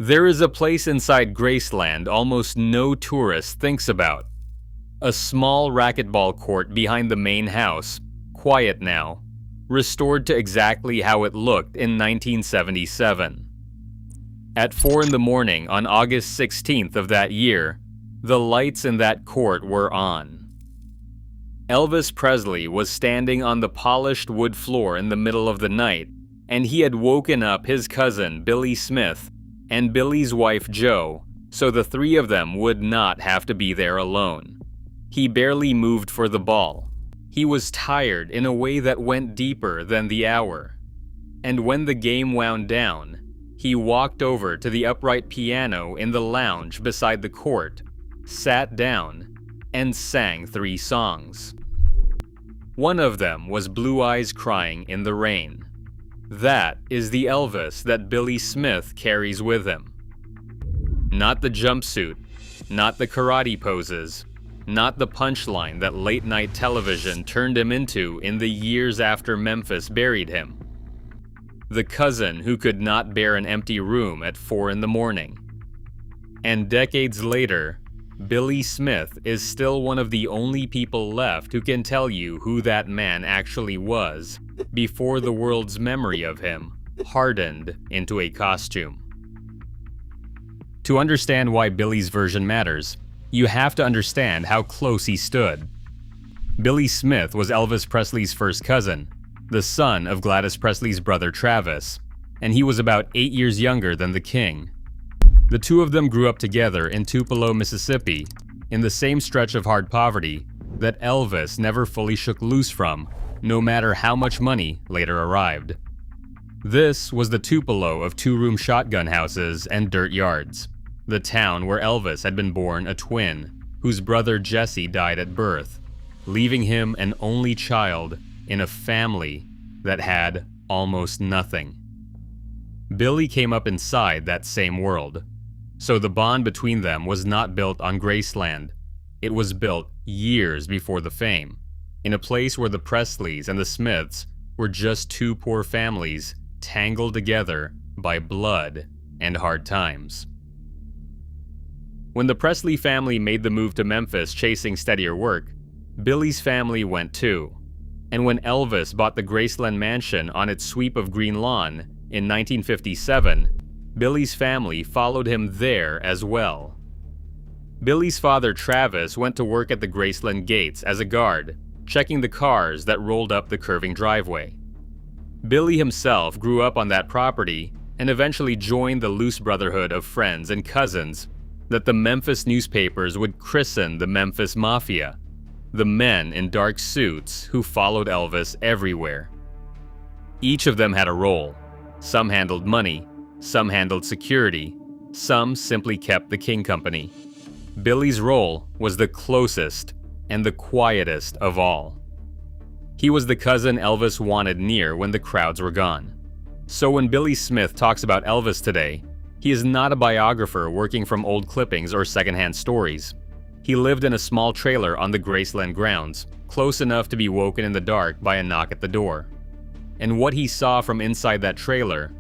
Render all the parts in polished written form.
There is a place inside Graceland almost no tourist thinks about. A small racquetball court behind the main house, quiet now, restored to exactly how it looked in 1977. At 4 in the morning on August 16th of that year, the lights in that court were on. Elvis Presley was standing on the polished wood floor in the middle of the night, and he had woken up his cousin Billy Smith and Billy's wife Jo, so the three of them would not have to be there alone. He barely moved for the ball. He was tired in a way that went deeper than the hour. And when the game wound down, he walked over to the upright piano in the lounge beside the court, sat down, and sang 3 songs. One of them was Blue Eyes Crying in the Rain. That is the Elvis that Billy Smith carries with him. Not the jumpsuit, not the karate poses, not the punchline that late-night television turned him into in the years after Memphis buried him. The cousin who could not bear an empty room at 4 in the morning. And decades later, Billy Smith is still one of the only people left who can tell you who that man actually was before the world's memory of him hardened into a costume. To understand why Billy's version matters, you have to understand how close he stood. Billy Smith was Elvis Presley's first cousin, the son of Gladys Presley's brother Travis, and he was about 8 years younger than the king. The two of them grew up together in Tupelo, Mississippi, in the same stretch of hard poverty that Elvis never fully shook loose from, no matter how much money later arrived. This was the Tupelo of 2-room shotgun houses and dirt yards, the town where Elvis had been born a twin, whose brother Jesse died at birth, leaving him an only child in a family that had almost nothing. Billy came up inside that same world. So the bond between them was not built on Graceland. It was built years before the fame, in a place where the Presleys and the Smiths were just 2 poor families tangled together by blood and hard times. When the Presley family made the move to Memphis chasing steadier work, Billy's family went too. And when Elvis bought the Graceland mansion on its sweep of green lawn in 1957, Billy's family followed him there as well. Billy's father Travis went to work at the Graceland gates as a guard, checking the cars that rolled up the curving driveway. Billy himself grew up on that property and eventually joined the loose brotherhood of friends and cousins that the Memphis newspapers would christen the Memphis Mafia, the men in dark suits who followed Elvis everywhere. Each of them had a role. Some handled money, some handled security, some simply kept the king company. Billy's role was the closest and the quietest of all. He was the cousin Elvis wanted near when the crowds were gone. So when Billy Smith talks about Elvis today, he is not a biographer working from old clippings or secondhand stories. He lived in a small trailer on the Graceland grounds, close enough to be woken in the dark by a knock at the door. And what he saw from inside that trailer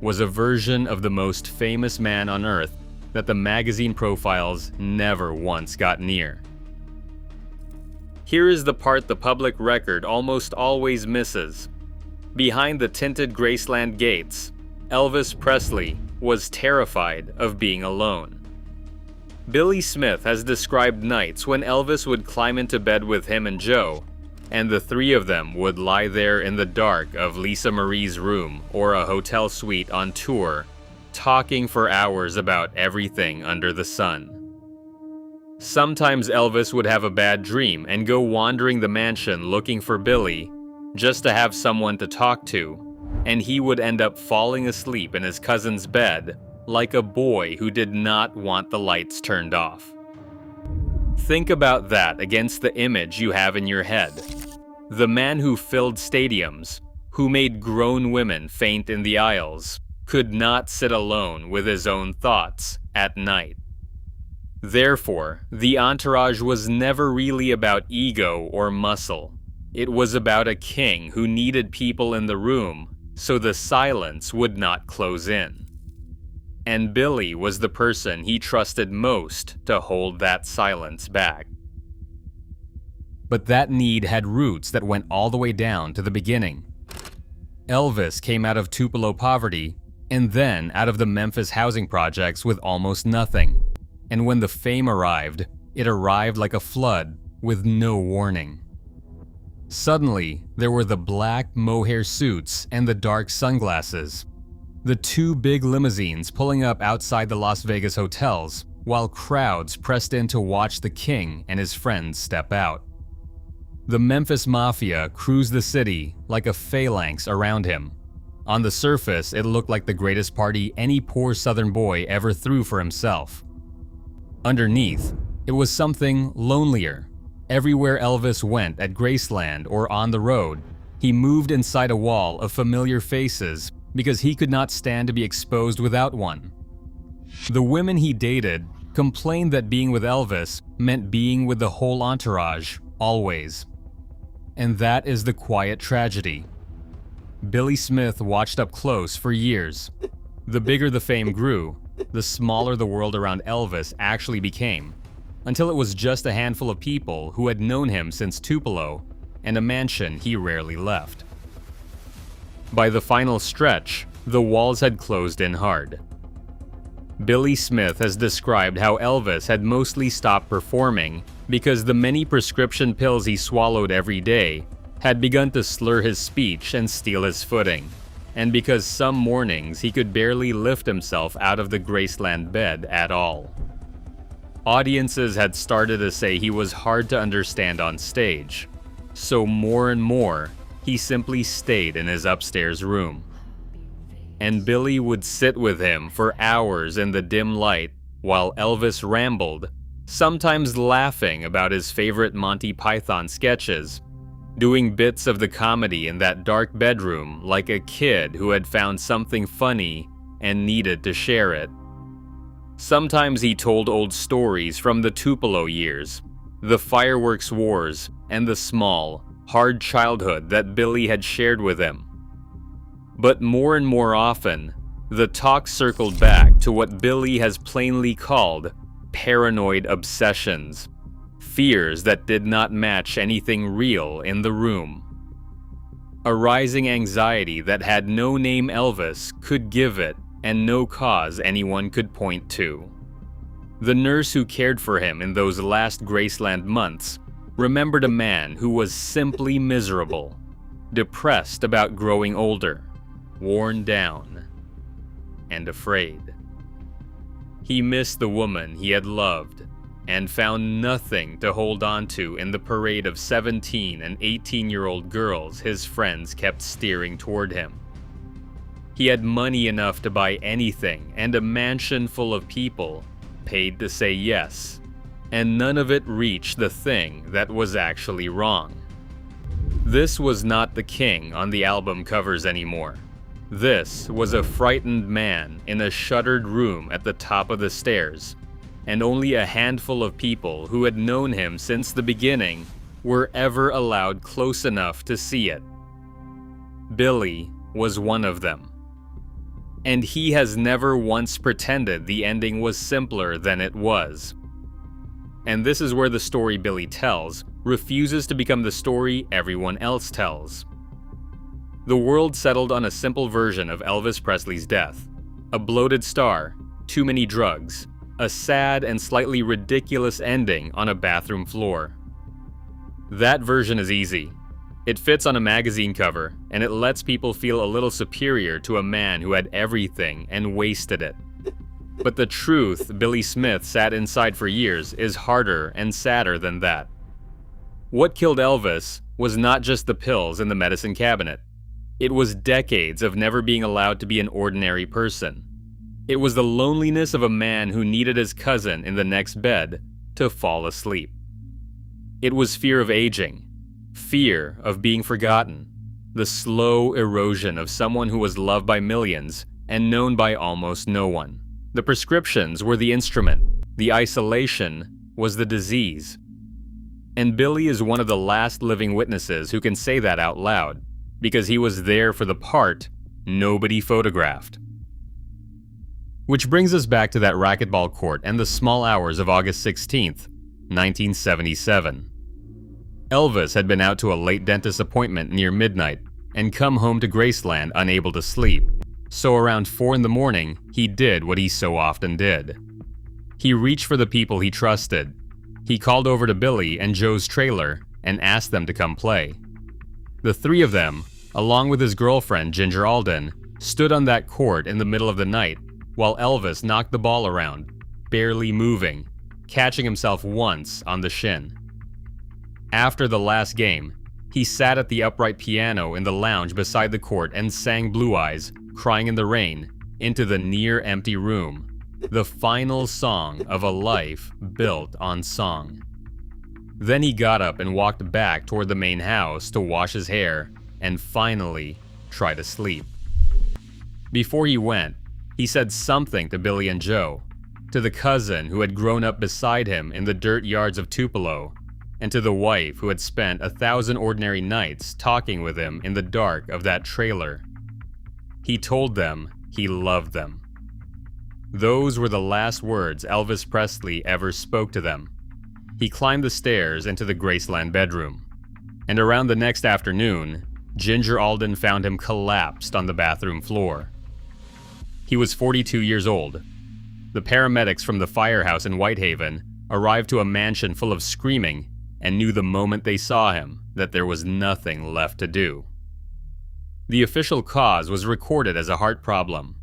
was a version of the most famous man on earth that the magazine profiles never once got near. Here is the part the public record almost always misses. Behind the tinted Graceland gates, Elvis Presley was terrified of being alone. Billy Smith has described nights when Elvis would climb into bed with him and Jo, and the 3 of them would lie there in the dark of Lisa Marie's room or a hotel suite on tour, talking for hours about everything under the sun. Sometimes Elvis would have a bad dream and go wandering the mansion looking for Billy, just to have someone to talk to, and he would end up falling asleep in his cousin's bed like a boy who did not want the lights turned off. Think about that against the image you have in your head. The man who filled stadiums, who made grown women faint in the aisles, could not sit alone with his own thoughts at night. Therefore, the entourage was never really about ego or muscle. It was about a king who needed people in the room so the silence would not close in. and Billy was the person he trusted most to hold that silence back. But that need had roots that went all the way down to the beginning. Elvis came out of Tupelo poverty, and then out of the Memphis housing projects with almost nothing. And when the fame arrived, it arrived like a flood with no warning. Suddenly, there were the black mohair suits and the dark sunglasses. The two big limousines pulling up outside the Las Vegas hotels, while crowds pressed in to watch the king and his friends step out. The Memphis Mafia cruised the city like a phalanx around him. On the surface, it looked like the greatest party any poor southern boy ever threw for himself. Underneath, it was something lonelier. Everywhere Elvis went at Graceland or on the road, he moved inside a wall of familiar faces because he could not stand to be exposed without one. The women he dated complained that being with Elvis meant being with the whole entourage, always. And that is the quiet tragedy. Billy Smith watched up close for years. The bigger the fame grew, the smaller the world around Elvis actually became, until it was just a handful of people who had known him since Tupelo and a mansion he rarely left. By the final stretch, the walls had closed in hard. Billy Smith has described how Elvis had mostly stopped performing because the many prescription pills he swallowed every day had begun to slur his speech and steal his footing, and because some mornings he could barely lift himself out of the Graceland bed at all. Audiences had started to say he was hard to understand on stage, so more and more, he simply stayed in his upstairs room. And Billy would sit with him for hours in the dim light while Elvis rambled, sometimes laughing about his favorite Monty Python sketches, doing bits of the comedy in that dark bedroom like a kid who had found something funny and needed to share it. Sometimes he told old stories from the Tupelo years, the fireworks wars, and the small, hard childhood that Billy had shared with him. But more and more often, the talk circled back to what Billy has plainly called paranoid obsessions, fears that did not match anything real in the room. A rising anxiety that had no name Elvis could give it and no cause anyone could point to. The nurse who cared for him in those last Graceland months remembered a man who was simply miserable, depressed about growing older, worn down, and afraid. He missed the woman he had loved and found nothing to hold on to in the parade of 17 and 18-year-old girls his friends kept steering toward him. He had money enough to buy anything and a mansion full of people paid to say yes, and none of it reached the thing that was actually wrong. This was not the king on the album covers anymore. This was a frightened man in a shuttered room at the top of the stairs, and only a handful of people who had known him since the beginning were ever allowed close enough to see it. Billy was one of them. And he has never once pretended the ending was simpler than it was. And this is where the story Billy tells refuses to become the story everyone else tells. The world settled on a simple version of Elvis Presley's death. A bloated star, too many drugs, a sad and slightly ridiculous ending on a bathroom floor. That version is easy. It fits on a magazine cover, and it lets people feel a little superior to a man who had everything and wasted it. But the truth Billy Smith sat inside for years is harder and sadder than that. What killed Elvis was not just the pills in the medicine cabinet. It was decades of never being allowed to be an ordinary person. It was the loneliness of a man who needed his cousin in the next bed to fall asleep. It was fear of aging, fear of being forgotten, the slow erosion of someone who was loved by millions and known by almost no one. The prescriptions were the instrument, the isolation was the disease. And Billy is one of the last living witnesses who can say that out loud, because he was there for the part nobody photographed. Which brings us back to that racquetball court and the small hours of August 16th, 1977. Elvis had been out to a late dentist appointment near midnight and come home to Graceland unable to sleep, so around 4 in the morning, he did what he so often did. He reached for the people he trusted. He called over to Billy and Joe's trailer and asked them to come play. The three of them, along with his girlfriend Ginger Alden, stood on that court in the middle of the night while Elvis knocked the ball around, barely moving, catching himself once on the shin. After the last game, he sat at the upright piano in the lounge beside the court and sang Blue Eyes, Crying in the Rain, into the near-empty room, the final song of a life built on song. Then he got up and walked back toward the main house to wash his hair and finally try to sleep. Before he went, he said something to Billy and Joe, to the cousin who had grown up beside him in the dirt yards of Tupelo, and to the wife who had spent 1,000 ordinary nights talking with him in the dark of that trailer. He told them he loved them. Those were the last words Elvis Presley ever spoke to them. He climbed the stairs into the Graceland bedroom, and around the next afternoon, Ginger Alden found him collapsed on the bathroom floor. He was 42 years old. The paramedics from the firehouse in Whitehaven arrived to a mansion full of screaming and knew the moment they saw him that there was nothing left to do. The official cause was recorded as a heart problem,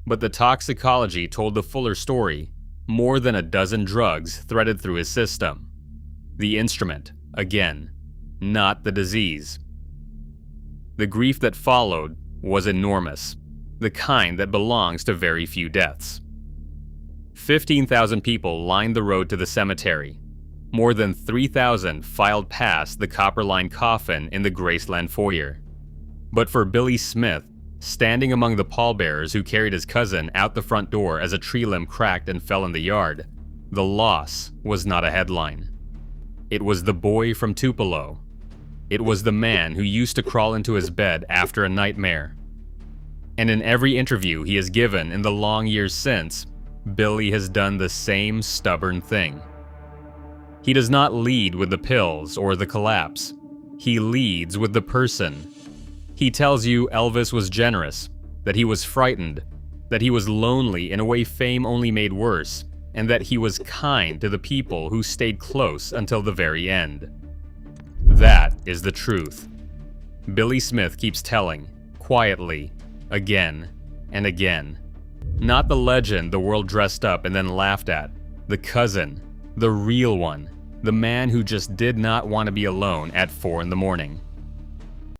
but the toxicology told the fuller story. More than a dozen drugs threaded through his system. The instrument, again, not the disease. The grief that followed was enormous, the kind that belongs to very few deaths. 15,000 people lined the road to the cemetery. More than 3,000 filed past the copper-lined coffin in the Graceland foyer. But for Billy Smith, standing among the pallbearers who carried his cousin out the front door as a tree limb cracked and fell in the yard, the loss was not a headline. It was the boy from Tupelo. It was the man who used to crawl into his bed after a nightmare. And in every interview he has given in the long years since, Billy has done the same stubborn thing. He does not lead with the pills or the collapse. He leads with the person. He tells you Elvis was generous, that he was frightened, that he was lonely in a way fame only made worse, and that he was kind to the people who stayed close until the very end. That is the truth. Billy Smith keeps telling, quietly, again and again. Not the legend the world dressed up and then laughed at. The cousin, the real one, the man who just did not want to be alone at 4 in the morning.